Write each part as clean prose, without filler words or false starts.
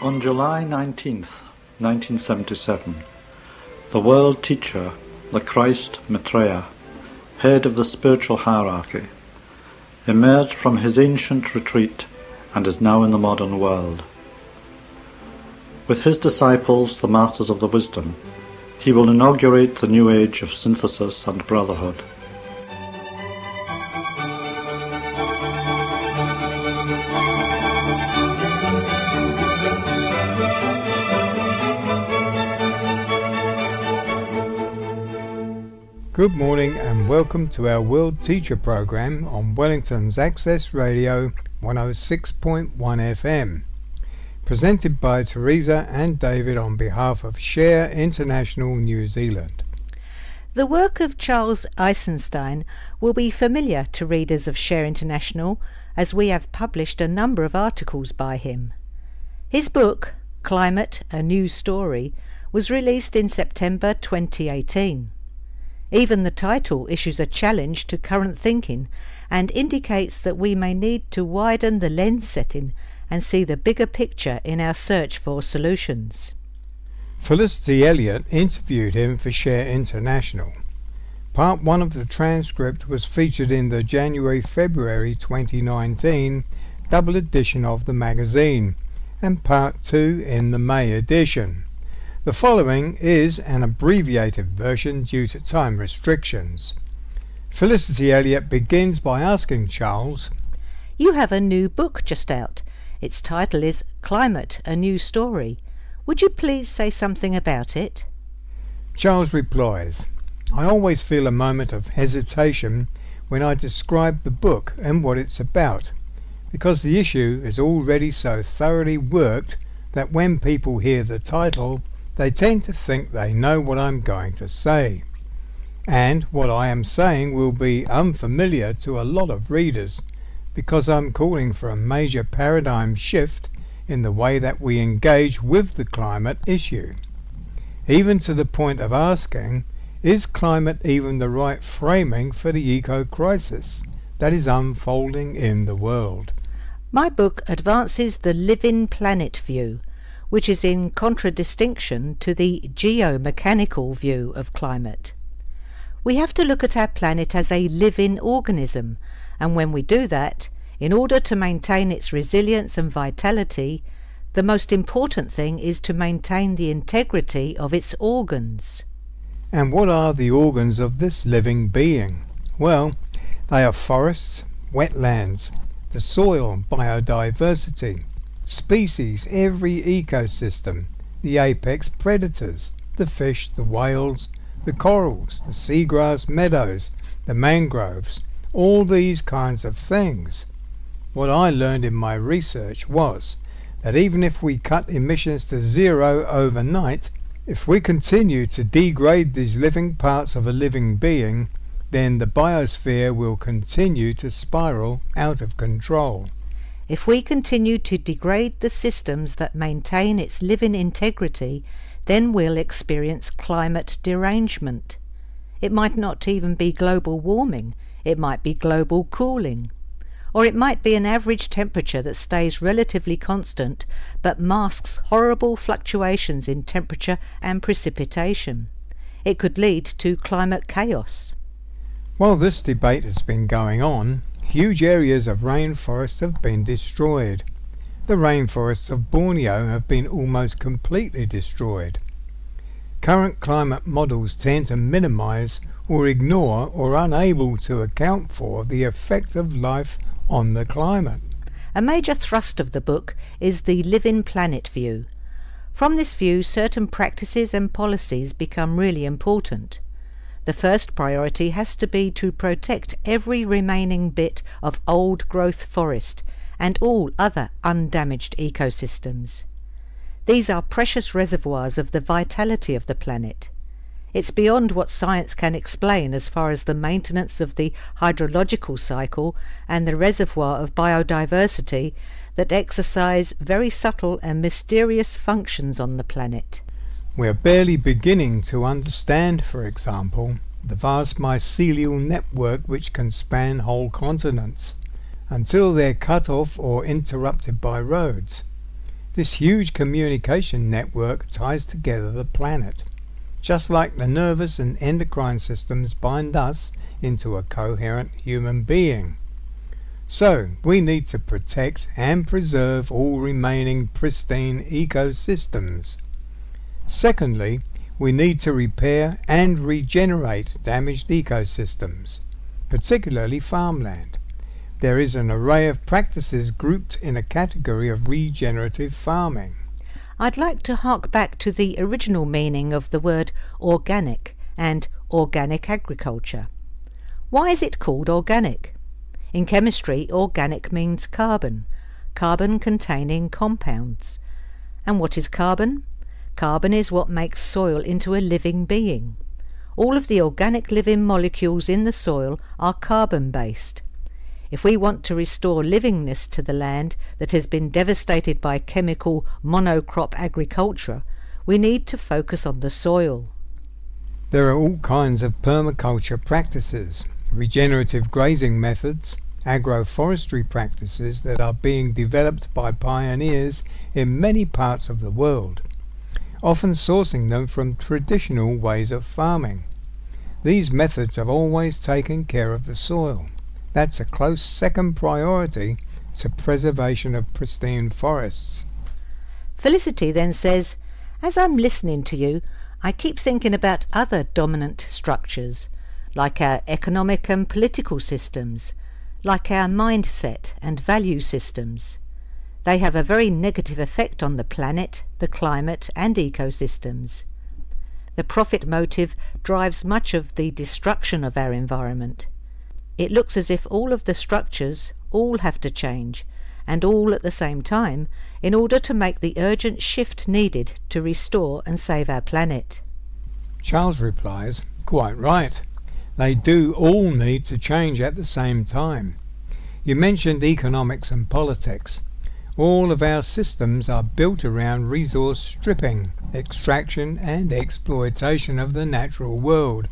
On July 19th, 1977, the world teacher, the Christ Maitreya, head of the spiritual hierarchy, emerged from his ancient retreat and is now in the modern world. With his disciples, the masters of the wisdom, he will inaugurate the new age of synthesis and brotherhood. Good morning and welcome to our World Teacher Program on Wellington's Access Radio 106.1 FM. Presented by Teresa and David on behalf of Share International New Zealand. The work of Charles Eisenstein will be familiar to readers of Share International, as we have published a number of articles by him. His book, Climate, A New Story, was released in September 2018. Even the title issues a challenge to current thinking and indicates that we may need to widen the lens setting and see the bigger picture in our search for solutions. Felicity Eliot interviewed him for Share International. Part 1 of the transcript was featured in the January-February 2019 double edition of the magazine, and Part 2 in the May edition. The following is an abbreviated version due to time restrictions. Felicity Eliot begins by asking Charles, "You have a new book just out. Its title is Climate, A New Story. Would you please say something about it?" Charles replies, "I always feel a moment of hesitation when I describe the book and what it's about, because the issue is already so thoroughly worked that when people hear the title, they tend to think they know what I'm going to say. And what I am saying will be unfamiliar to a lot of readers, because I'm calling for a major paradigm shift in the way that we engage with the climate issue, even to the point of asking, is climate even the right framing for the eco-crisis that is unfolding in the world? My book advances the living planet view, which is in contradistinction to the geomechanical view of climate. We have to look at our planet as a living organism, and when we do that, in order to maintain its resilience and vitality, the most important thing is to maintain the integrity of its organs. And what are the organs of this living being? Well, they are forests, wetlands, the soil, biodiversity, species, every ecosystem, the apex predators, the fish, the whales, the corals, the seagrass meadows, the mangroves, all these kinds of things. What I learned in my research was that even if we cut emissions to zero overnight, if we continue to degrade these living parts of a living being, then the biosphere will continue to spiral out of control. If we continue to degrade the systems that maintain its living integrity, then we'll experience climate derangement. It might not even be global warming, it might be global cooling. Or it might be an average temperature that stays relatively constant but masks horrible fluctuations in temperature and precipitation. It could lead to climate chaos. While this debate has been going on, huge areas of rainforest have been destroyed. The rainforests of Borneo have been almost completely destroyed. Current climate models tend to minimize or ignore or unable to account for the effect of life on the climate. A major thrust of the book is the living planet view. From this view, certain practices and policies become really important. The first priority has to be to protect every remaining bit of old-growth forest and all other undamaged ecosystems. These are precious reservoirs of the vitality of the planet. It's beyond what science can explain as far as the maintenance of the hydrological cycle and the reservoir of biodiversity that exercise very subtle and mysterious functions on the planet. We are barely beginning to understand, for example, the vast mycelial network which can span whole continents, until they're cut off or interrupted by roads. This huge communication network ties together the planet, just like the nervous and endocrine systems bind us into a coherent human being. So, we need to protect and preserve all remaining pristine ecosystems. Secondly, we need to repair and regenerate damaged ecosystems, particularly farmland. There is an array of practices grouped in a category of regenerative farming. I'd like to hark back to the original meaning of the word organic and organic agriculture. Why is it called organic? In chemistry, organic means carbon, carbon containing compounds. And what is carbon? Carbon is what makes soil into a living being. All of the organic living molecules in the soil are carbon-based. If we want to restore livingness to the land that has been devastated by chemical monocrop agriculture, we need to focus on the soil. There are all kinds of permaculture practices, regenerative grazing methods, agroforestry practices that are being developed by pioneers in many parts of the world, often sourcing them from traditional ways of farming. These methods have always taken care of the soil. That's a close second priority to preservation of pristine forests. Felicity then says, as I'm listening to you, I keep thinking about other dominant structures, like our economic and political systems, like our mindset and value systems. They have a very negative effect on the planet, the climate and ecosystems. The profit motive drives much of the destruction of our environment. It looks as if all of the structures all have to change, and all at the same time, in order to make the urgent shift needed to restore and save our planet. Charles replies, quite right. They do all need to change at the same time. You mentioned economics and politics. All of our systems are built around resource stripping, extraction and exploitation of the natural world,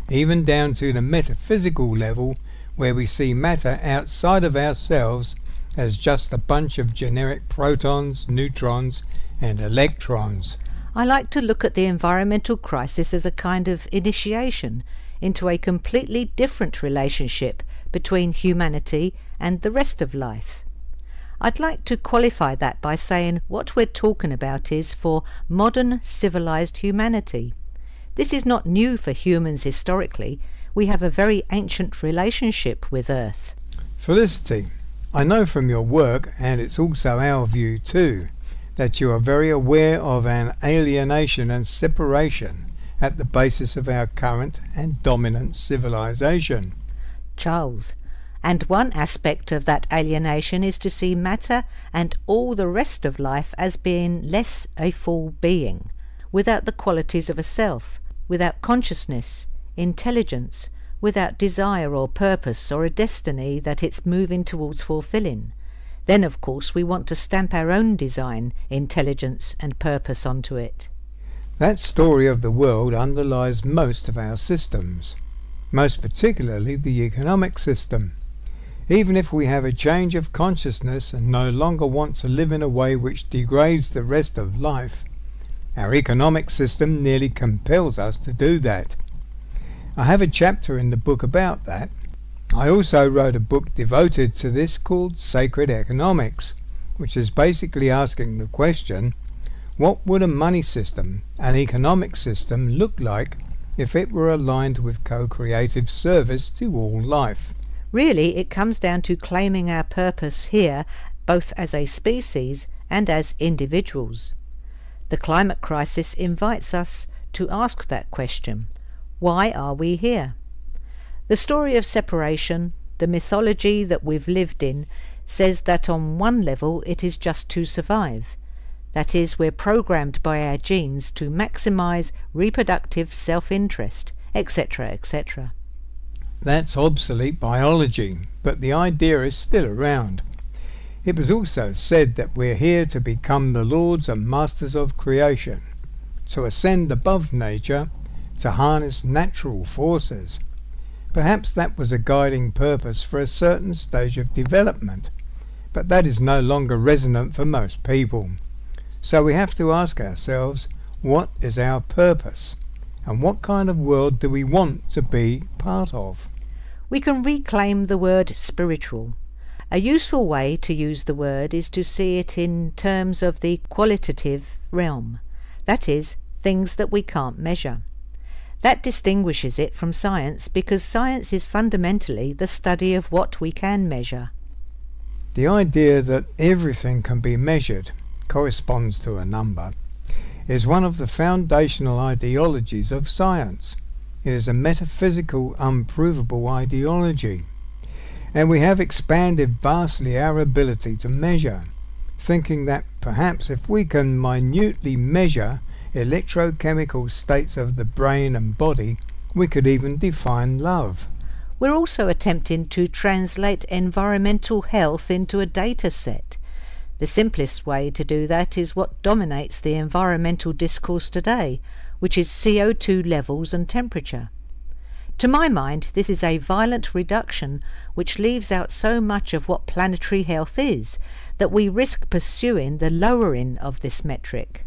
even down to the metaphysical level where we see matter outside of ourselves as just a bunch of generic protons, neutrons and electrons. I like to look at the environmental crisis as a kind of initiation into a completely different relationship between humanity and the rest of life. I'd like to qualify that by saying what we're talking about is for modern civilized humanity. This is not new for humans historically. We have a very ancient relationship with Earth. Felicity, I know from your work, and it's also our view too, that you are very aware of an alienation and separation at the basis of our current and dominant civilization. Charles, and one aspect of that alienation is to see matter and all the rest of life as being less a full being, without the qualities of a self, without consciousness, intelligence, without desire or purpose or a destiny that it's moving towards fulfilling. Then, of course, we want to stamp our own design, intelligence and purpose onto it. That story of the world underlies most of our systems, most particularly the economic system. Even if we have a change of consciousness and no longer want to live in a way which degrades the rest of life, our economic system nearly compels us to do that. I have a chapter in the book about that. I also wrote a book devoted to this called Sacred Economics, which is basically asking the question, what would a money system, an economic system, look like if it were aligned with co-creative service to all life? Really, it comes down to claiming our purpose here, both as a species and as individuals. The climate crisis invites us to ask that question. Why are we here? The story of separation, the mythology that we've lived in, says that on one level it is just to survive. That is, we're programmed by our genes to maximize reproductive self-interest, etc., etc. That's obsolete biology, but the idea is still around. It was also said that we're here to become the lords and masters of creation, to ascend above nature, to harness natural forces. Perhaps that was a guiding purpose for a certain stage of development, but that is no longer resonant for most people. So we have to ask ourselves, what is our purpose? And what kind of world do we want to be part of? We can reclaim the word spiritual. A useful way to use the word is to see it in terms of the qualitative realm, that is, things that we can't measure. That distinguishes it from science because science is fundamentally the study of what we can measure. The idea that everything can be measured, corresponds to a number, is one of the foundational ideologies of science. It is a metaphysical, unprovable ideology. And we have expanded vastly our ability to measure, thinking that perhaps if we can minutely measure electrochemical states of the brain and body, we could even define love. We're also attempting to translate environmental health into a data set. The simplest way to do that is what dominates the environmental discourse today, which is CO2 levels and temperature. To my mind, this is a violent reduction which leaves out so much of what planetary health is, that we risk pursuing the lowering of this metric.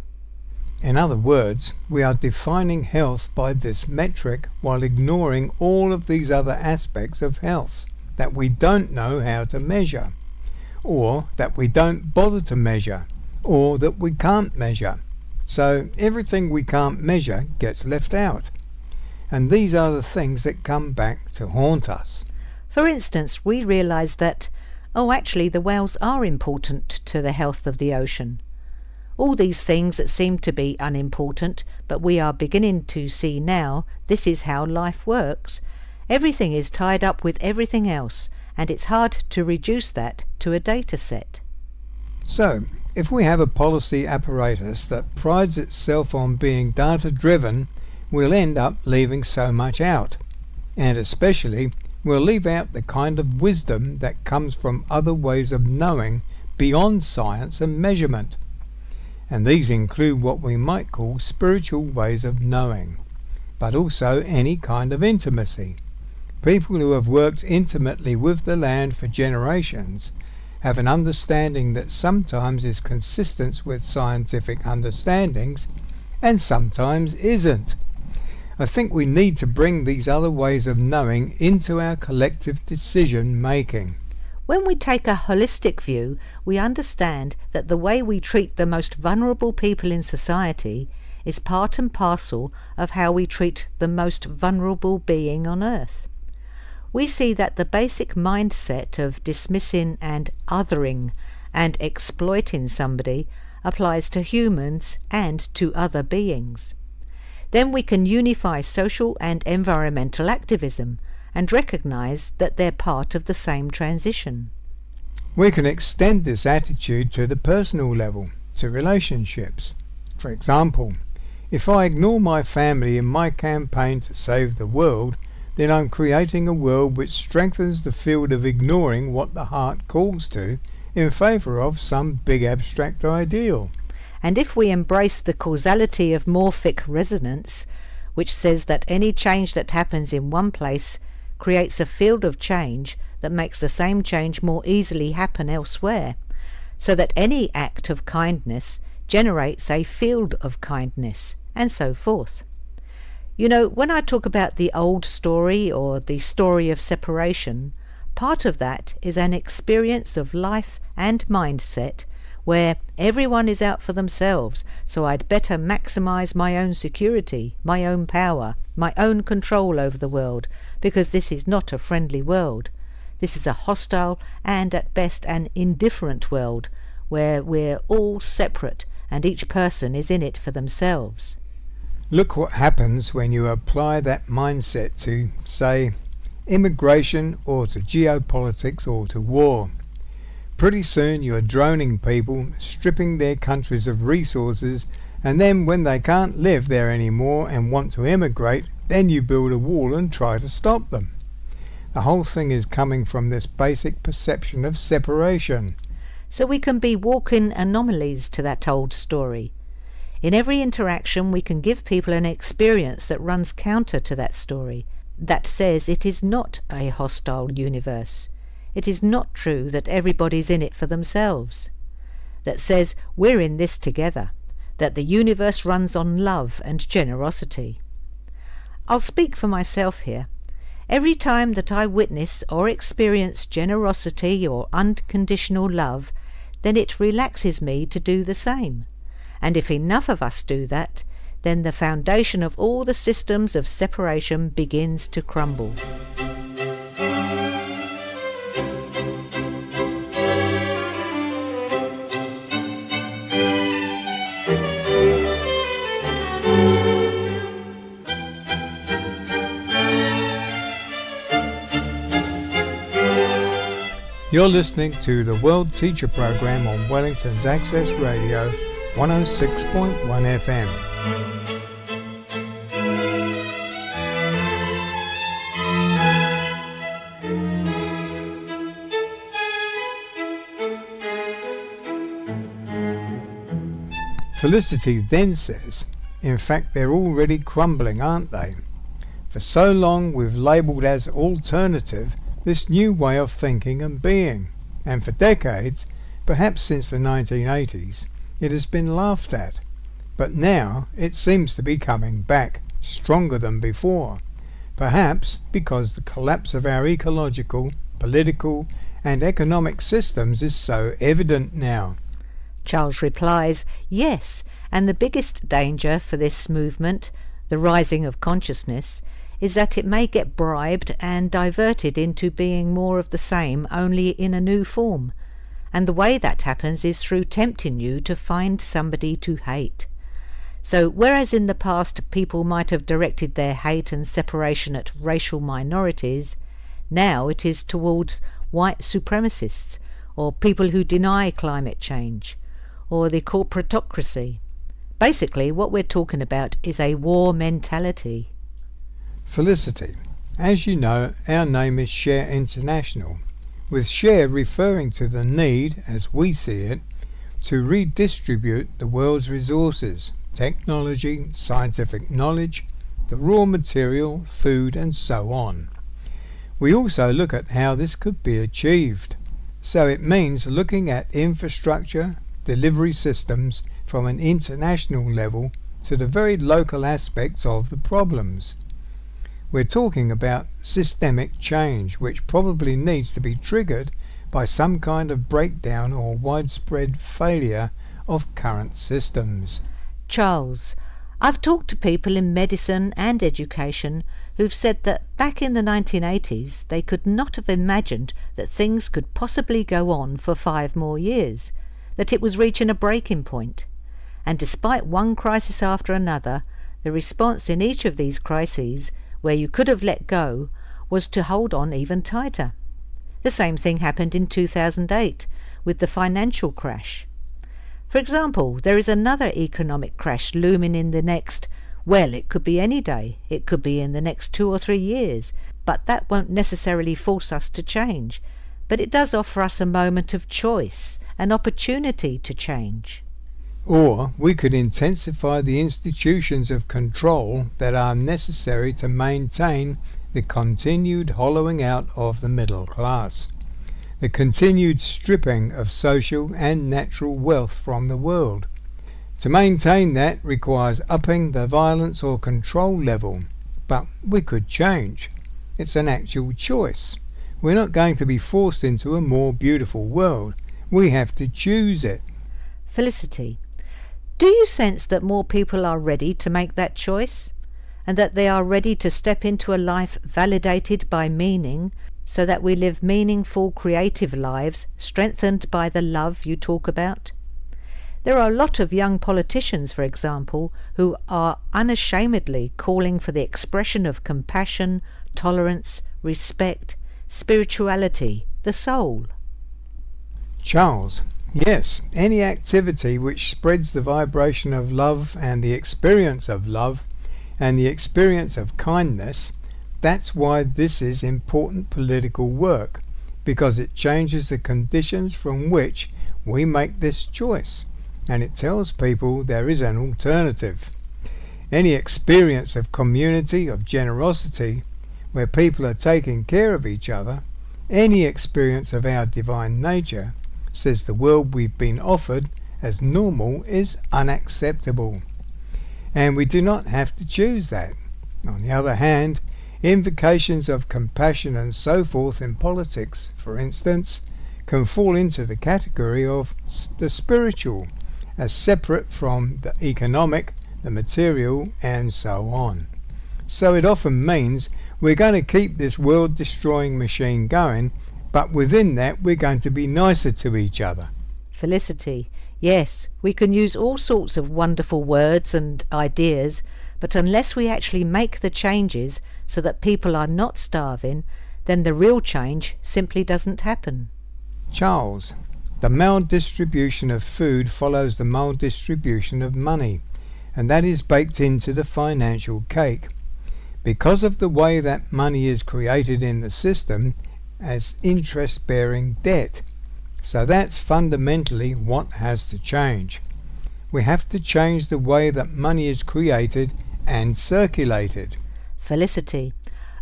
In other words, we are defining health by this metric while ignoring all of these other aspects of health that we don't know how to measure, or that we don't bother to measure, or that we can't measure. So everything we can't measure gets left out. And these are the things that come back to haunt us. For instance, we realise that, actually the whales are important to the health of the ocean. All these things that seem to be unimportant, but we are beginning to see now this is how life works. Everything is tied up with everything else, and it's hard to reduce that to a data set. So, if we have a policy apparatus that prides itself on being data-driven, we'll end up leaving so much out. And especially, we'll leave out the kind of wisdom that comes from other ways of knowing beyond science and measurement. And these include what we might call spiritual ways of knowing, but also any kind of intimacy. People who have worked intimately with the land for generations have an understanding that sometimes is consistent with scientific understandings and sometimes isn't. I think we need to bring these other ways of knowing into our collective decision making. When we take a holistic view, we understand that the way we treat the most vulnerable people in society is part and parcel of how we treat the most vulnerable being on earth. We see that the basic mindset of dismissing and othering and exploiting somebody applies to humans and to other beings. Then we can unify social and environmental activism and recognize that they're part of the same transition. We can extend this attitude to the personal level, to relationships. For example, if I ignore my family in my campaign to save the world, then I'm creating a world which strengthens the field of ignoring what the heart calls to in favour of some big abstract ideal. And if we embrace the causality of morphic resonance, which says that any change that happens in one place creates a field of change that makes the same change more easily happen elsewhere, so that any act of kindness generates a field of kindness, and so forth. You know, when I talk about the old story or the story of separation, part of that is an experience of life and mindset where everyone is out for themselves, so I'd better maximize my own security, my own power, my own control over the world, because this is not a friendly world. This is a hostile and at best an indifferent world, where we're all separate and each person is in it for themselves. Look what happens when you apply that mindset to, say, immigration or to geopolitics or to war. Pretty soon you're droning people, stripping their countries of resources, and then when they can't live there anymore and want to immigrate, then you build a wall and try to stop them. The whole thing is coming from this basic perception of separation. So we can be walking anomalies to that old story. In every interaction we can give people an experience that runs counter to that story, that says it is not a hostile universe. It is not true that everybody's in it for themselves. that says we're in this together, that the universe runs on love and generosity. I'll speak for myself here. Every time that I witness or experience generosity or unconditional love, then it relaxes me to do the same. And if enough of us do that, then the foundation of all the systems of separation begins to crumble. You're listening to the World Teacher Program on Wellington's Access Radio 106.1 FM. Felicity then says, in fact they're already crumbling, aren't they? For so long we've labelled as alternative this new way of thinking and being, and for decades, perhaps since the 1980s, it has been laughed at. But now it seems to be coming back, stronger than before, perhaps because the collapse of our ecological, political and economic systems is so evident now. Charles replies, yes, and the biggest danger for this movement, the rising of consciousness, is that it may get bribed and diverted into being more of the same, only in a new form. And the way that happens is through tempting you to find somebody to hate. So whereas in the past people might have directed their hate and separation at racial minorities, now it is towards white supremacists, or people who deny climate change, or the corporatocracy. Basically what we're talking about is a war mentality. Felicity, as you know, our name is Share International, with share referring to the need, as we see it, to redistribute the world's resources, technology, scientific knowledge, the raw material, food and so on. We also look at how this could be achieved. So it means looking at infrastructure, delivery systems from an international level to the very local aspects of the problems. We're talking about systemic change, which probably needs to be triggered by some kind of breakdown or widespread failure of current systems. Charles, I've talked to people in medicine and education who've said that back in the 1980s they could not have imagined that things could possibly go on for 5 more years, that it was reaching a breaking point. And despite one crisis after another, the response in each of these crises, where you could have let go, was to hold on even tighter. The same thing happened in 2008 with the financial crash. For example, there is another economic crash looming in the next, well, it could be any day, it could be in the next 2 or 3 years, but that won't necessarily force us to change. But it does offer us a moment of choice, an opportunity to change. Or we could intensify the institutions of control that are necessary to maintain the continued hollowing out of the middle class, the continued stripping of social and natural wealth from the world. To maintain that requires upping the violence or control level, but we could change. It's an actual choice. We're not going to be forced into a more beautiful world. We have to choose it. Felicity, do you sense that more people are ready to make that choice, and that they are ready to step into a life validated by meaning, so that we live meaningful, creative lives strengthened by the love you talk about? There are a lot of young politicians, for example, who are unashamedly calling for the expression of compassion, tolerance, respect, spirituality, the soul. Charles, yes, any activity which spreads the vibration of love and the experience of love and the experience of kindness, that's why this is important political work, because it changes the conditions from which we make this choice, and it tells people there is an alternative. Any experience of community, of generosity, where people are taking care of each other, any experience of our divine nature, says the world we've been offered as normal is unacceptable, and we do not have to choose that. On the other hand, invocations of compassion and so forth in politics, for instance, can fall into the category of the spiritual, as separate from the economic, the material, and so on. So it often means we're going to keep this world-destroying machine going, but within that we're going to be nicer to each other. Felicity, yes, we can use all sorts of wonderful words and ideas, but unless we actually make the changes so that people are not starving, then the real change simply doesn't happen. Charles, the maldistribution of food follows the maldistribution of money, and that is baked into the financial cake. Because of the way that money is created in the system as interest-bearing debt. So that's fundamentally what has to change. We have to change the way that money is created and circulated. Felicity,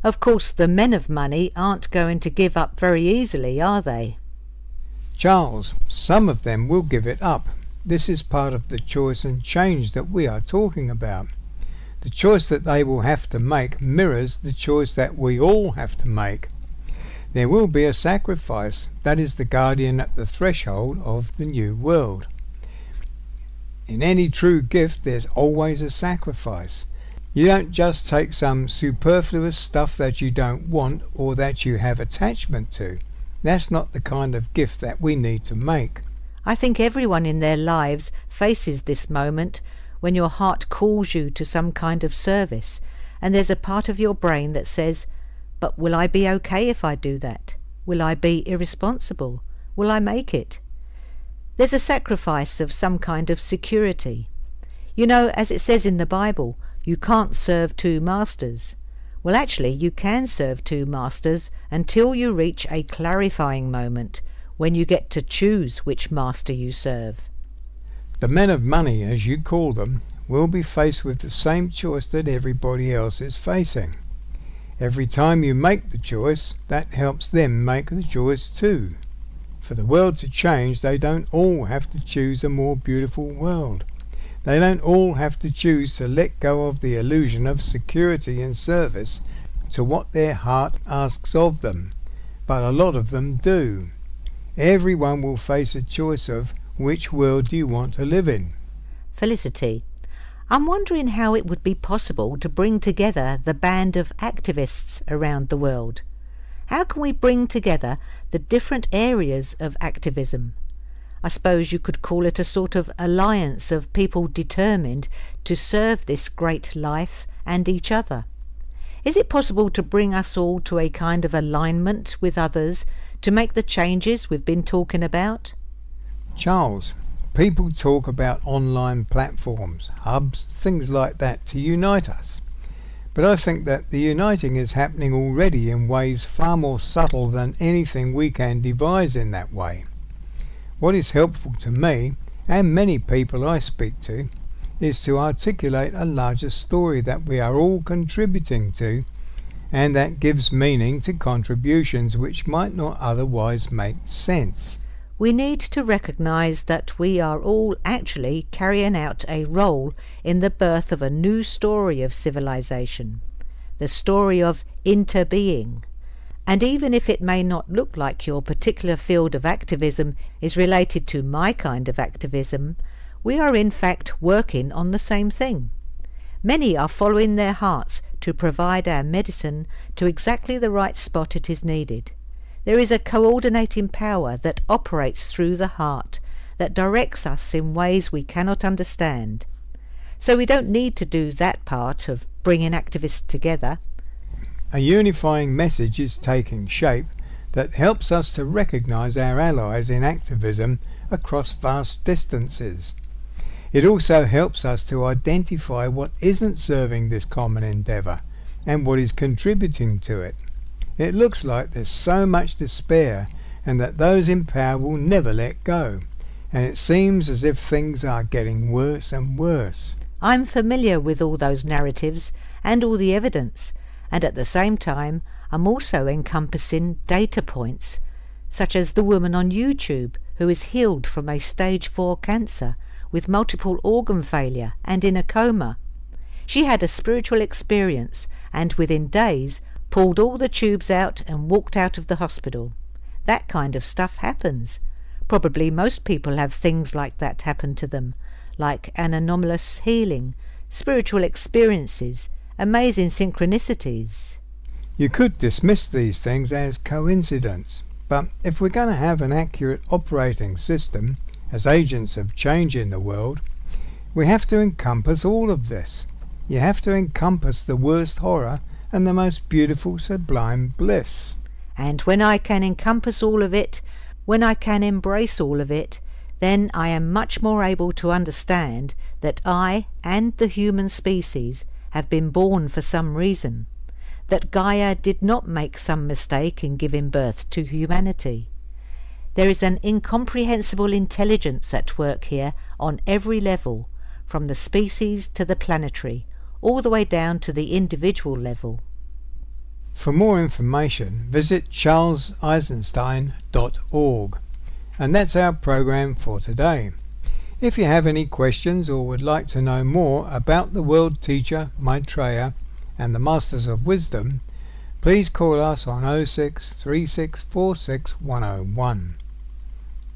of course the men of money aren't going to give up very easily, are they? Charles, some of them will give it up. This is part of the choice and change that we are talking about. The choice that they will have to make mirrors the choice that we all have to make. There will be a sacrifice. That is the guardian at the threshold of the new world. In any true gift there's always a sacrifice. You don't just take some superfluous stuff that you don't want or that you have attachment to. That's not the kind of gift that we need to make. I think everyone in their lives faces this moment when your heart calls you to some kind of service, and there's a part of your brain that says, but will I be okay if I do that? Will I be irresponsible? Will I make it? There's a sacrifice of some kind of security. You know, as it says in the Bible, you can't serve two masters. Well, actually, you can serve two masters until you reach a clarifying moment when you get to choose which master you serve. The men of money, as you call them, will be faced with the same choice that everybody else is facing. Every time you make the choice, that helps them make the choice too. For the world to change, they don't all have to choose a more beautiful world. They don't all have to choose to let go of the illusion of security and service to what their heart asks of them, but a lot of them do. Everyone will face a choice of which world do you want to live in. Felicity, I'm wondering how it would be possible to bring together the band of activists around the world. How can we bring together the different areas of activism? I suppose you could call it a sort of alliance of people determined to serve this great life and each other. Is it possible to bring us all to a kind of alignment with others to make the changes we've been talking about? Charles, people talk about online platforms, hubs, things like that to unite us. But I think that the uniting is happening already in ways far more subtle than anything we can devise in that way. What is helpful to me, and many people I speak to, is to articulate a larger story that we are all contributing to, and that gives meaning to contributions which might not otherwise make sense. We need to recognise that we are all actually carrying out a role in the birth of a new story of civilization, the story of interbeing. And even if it may not look like your particular field of activism is related to my kind of activism, we are in fact working on the same thing. Many are following their hearts to provide our medicine to exactly the right spot it is needed. There is a coordinating power that operates through the heart, that directs us in ways we cannot understand. So we don't need to do that part of bringing activists together. A unifying message is taking shape that helps us to recognise our allies in activism across vast distances. It also helps us to identify what isn't serving this common endeavour and what is contributing to it. It looks like there's so much despair and that those in power will never let go, and it seems as if things are getting worse and worse. I'm familiar with all those narratives and all the evidence, and at the same time I'm also encompassing data points, such as the woman on YouTube who is healed from a stage 4 cancer with multiple organ failure and in a coma. She had a spiritual experience and within days pulled all the tubes out and walked out of the hospital. That kind of stuff happens. Probably most people have things like that happen to them, like an anomalous healing, spiritual experiences, amazing synchronicities. You could dismiss these things as coincidence, but if we're going to have an accurate operating system as agents of change in the world, we have to encompass all of this. You have to encompass the worst horror and the most beautiful sublime bliss. And when I can encompass all of it, when I can embrace all of it, then I am much more able to understand that I and the human species have been born for some reason, that Gaia did not make some mistake in giving birth to humanity. There is an incomprehensible intelligence at work here on every level, from the species to the planetary, all the way down to the individual level. For more information, visit charleseisenstein.org. And that's our program for today. If you have any questions or would like to know more about the World Teacher, Maitreya, and the Masters of Wisdom, please call us on 06 3646 101.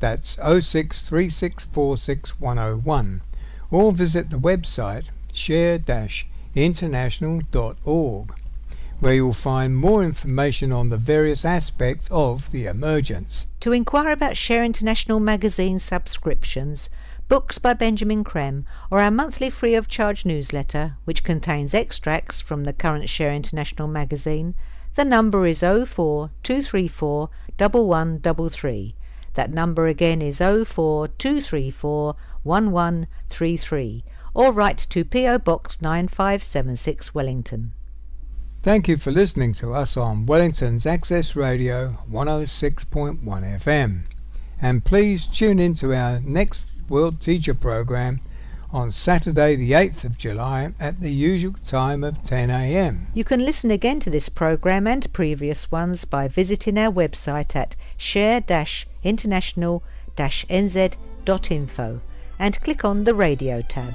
That's 06 3646 101. Or visit the website share-international.org, where you'll find more information on the various aspects of the emergence. To inquire about Share International magazine subscriptions, books by Benjamin Creme, or our monthly free of charge newsletter, which contains extracts from the current Share International magazine, the number is 04234 1133. That number again is 04234 1133, or write to P.O. Box 9576 Wellington. Thank you for listening to us on Wellington's Access Radio 106.1 FM. And please tune in to our next World Teacher program on Saturday the 8th of July at the usual time of 10 a.m. You can listen again to this program and previous ones by visiting our website at share-international-nz.info and click on the radio tab.